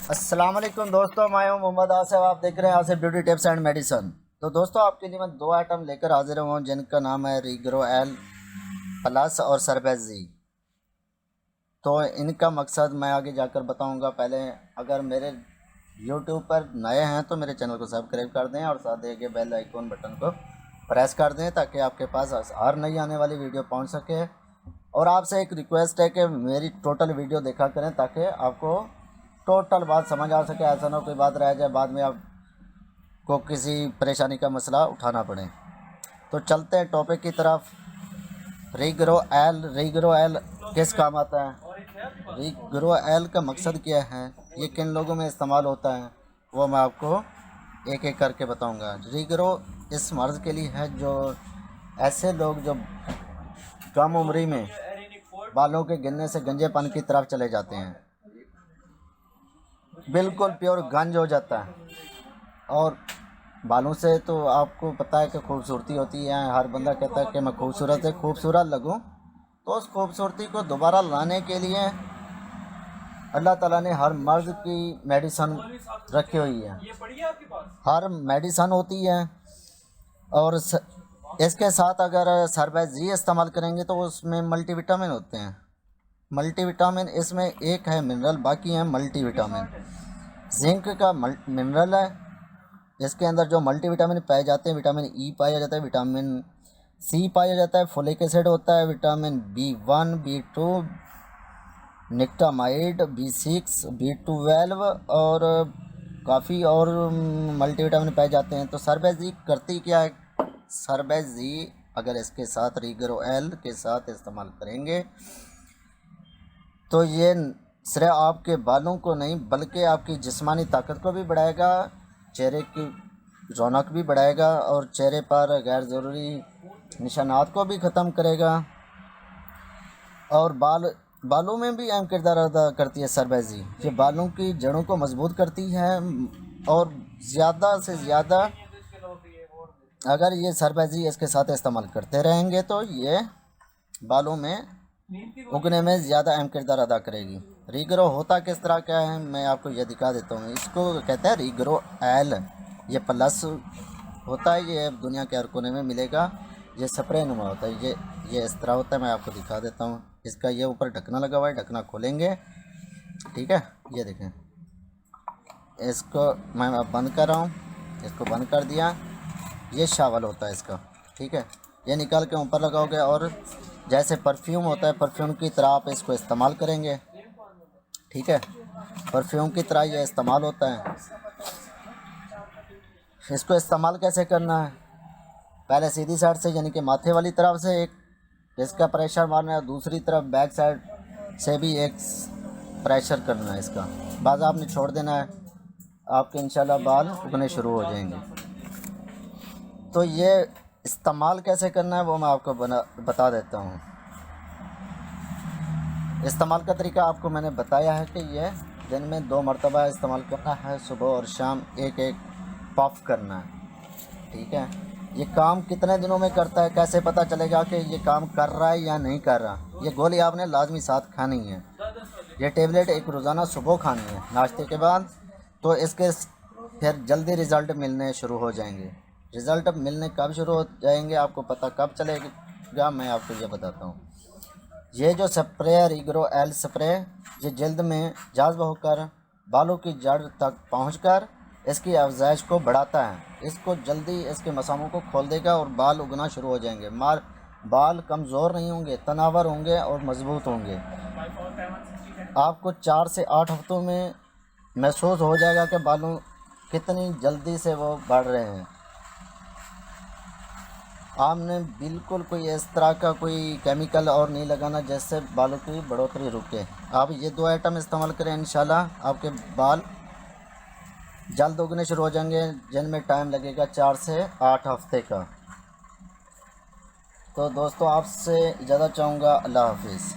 अस्सलाम वालेकुम दोस्तों, मैं हूं मोहम्मद आसिफ। आप देख रहे हैं Asif beauty tips and medicine. तो दोस्तों, आपके लिए मैं दो आइटम लेकर हाजिर हूं जिनका नाम है रिग्रो एल प्लस और सरबेज जी। तो इनका मकसद मैं आगे जाकर बताऊंगा। पहले अगर मेरे यूट्यूब पर नए हैं तो मेरे चैनल को सब्सक्राइब कर दें और साथ ही बेल आइकॉन बटन को प्रेस कर दें ताकि आपके पास हर नई आने वाली वीडियो पहुंच सके। और आपसे एक रिक्वेस्ट है कि मेरी टोटल वीडियो देखा करें ताकि आपको टोटल बात समझ आ सके। ऐसा ना कोई बात रह जाए बाद में आपको किसी परेशानी का मसला उठाना पड़े। तो चलते हैं टॉपिक की तरफ। रिग्रो एल किस काम आता है? रिग्रो एल का मकसद क्या है, ये किन लोगों में इस्तेमाल होता है, वो मैं आपको एक एक करके बताऊंगा। रिग्रो इस मर्ज़ के लिए है जो ऐसे लोग जो कम उम्री में बालों के गिरने से गंजेपन की तरफ चले जाते हैं, बिल्कुल प्योर गंज हो जाता है। और बालों से तो आपको पता है कि खूबसूरती होती है। हर बंदा कहता है कि मैं खूबसूरत लगूं। तो उस खूबसूरती को दोबारा लाने के लिए अल्लाह ताला ने हर मर्द की मेडिसन रखी हुई है। हर मेडिसन होती है। और इसके साथ अगर सरबेज जी इस्तेमाल करेंगे तो उसमें मल्टीविटामिन होते हैं। मल्टीविटामिन इसमें एक है मिनरल, बाकी हैं मल्टीविटामिन। जिंक का मिनरल है। इसके अंदर जो मल्टीविटामिन पाए जाते हैं, विटामिन ई पाया जाता है, विटामिन सी पाया जाता है, फोलिक एसिड होता है, vitamin B1, B2, निकटामाइड, B6, B12 और काफ़ी और मल्टीविटामिन पाए जाते हैं। तो सरबेज जी करती क्या है? सरबेज जी अगर इसके साथ रिग्रो एल के साथ इस्तेमाल करेंगे तो ये सिर्फ आपके बालों को नहीं बल्कि आपकी जिस्मानी ताकत को भी बढ़ाएगा, चेहरे की रौनक भी बढ़ाएगा और चेहरे पर गैर ज़रूरी निशानात को भी ख़त्म करेगा। और बालों में भी अहम किरदार अदा करती है सरबेज जी। ये बालों की जड़ों को मजबूत करती है और ज़्यादा से ज़्यादा अगर ये सरबेज जी इसके साथ इस्तेमाल करते रहेंगे तो ये बालों में उगने में ज़्यादा अहम किरदार अदा करेगी। रिग्रो होता किस तरह का है मैं आपको ये दिखा देता हूँ। इसको कहते हैं रिग्रो एल। ये प्लस होता है, ये दुनिया के हर कोने में मिलेगा। ये स्प्रे नुमा होता है, ये इस तरह होता है। मैं आपको दिखा देता हूँ। इसका ये ऊपर ढकना लगा हुआ है, ढकना खोलेंगे, ठीक है। ये देखें, इसको मैं अब बंद कर रहा हूँ। इसको बंद कर दिया। ये शावल होता है इसका, ठीक है। ये निकाल के ऊपर लगाओगे और जैसे परफ्यूम होता है परफ्यूम की तरह आप इसको इस्तेमाल करेंगे, ठीक है। परफ्यूम की तरह ये इस्तेमाल होता है। इसको इस्तेमाल कैसे करना है? पहले सीधी साइड से यानी कि माथे वाली तरफ से एक इसका प्रेशर मारना है, दूसरी तरफ बैक साइड से भी एक प्रेशर करना है इसका। बाद आपने छोड़ देना है, आपके इंशाल्लाह बाल उगने शुरू हो जाएंगे। तो ये इस्तेमाल कैसे करना है वो मैं आपको बता देता हूँ। इस्तेमाल का तरीका आपको मैंने बताया है कि ये दिन में 2 मरतबा इस्तेमाल करना है, सुबह और शाम एक एक पफ करना है, ठीक है। ये काम कितने दिनों में करता है, कैसे पता चलेगा कि ये काम कर रहा है या नहीं कर रहा? ये गोली आपने लाजमी साथ खानी है। ये टेबलेट एक रोज़ाना सुबह खानी है नाश्ते के बाद। तो इसके फिर जल्दी रिज़ल्ट मिलने शुरू हो जाएंगे। रिज़ल्ट मिलने कब शुरू हो जाएंगे, आपको पता कब चलेगा, मैं आपको ये बताता हूँ। ये जो स्प्रे है रिग्रो एल स्प्रे, ये जल्द में जज्ब होकर बालों की जड़ तक पहुंचकर इसकी अफजाइश को बढ़ाता है। इसको जल्दी इसके मसामों को खोल देगा और बाल उगना शुरू हो जाएंगे। बाल कमज़ोर नहीं होंगे, तनावर होंगे और मजबूत होंगे। आपको 4 से 8 हफ्तों में महसूस हो जाएगा कि बालों कितनी जल्दी से वो बढ़ रहे हैं। आपने बिल्कुल कोई इस तरह का कोई केमिकल और नहीं लगाना जिससे बालों की बढ़ोतरी रुके। आप ये 2 आइटम इस्तेमाल करें, इंशाल्लाह आपके बाल जल्द उगने शुरू हो जाएंगे, जिनमें टाइम लगेगा 4 से 8 हफ्ते का। तो दोस्तों, आपसे इजाज़त चाहूँगा। अल्लाह हाफिज़।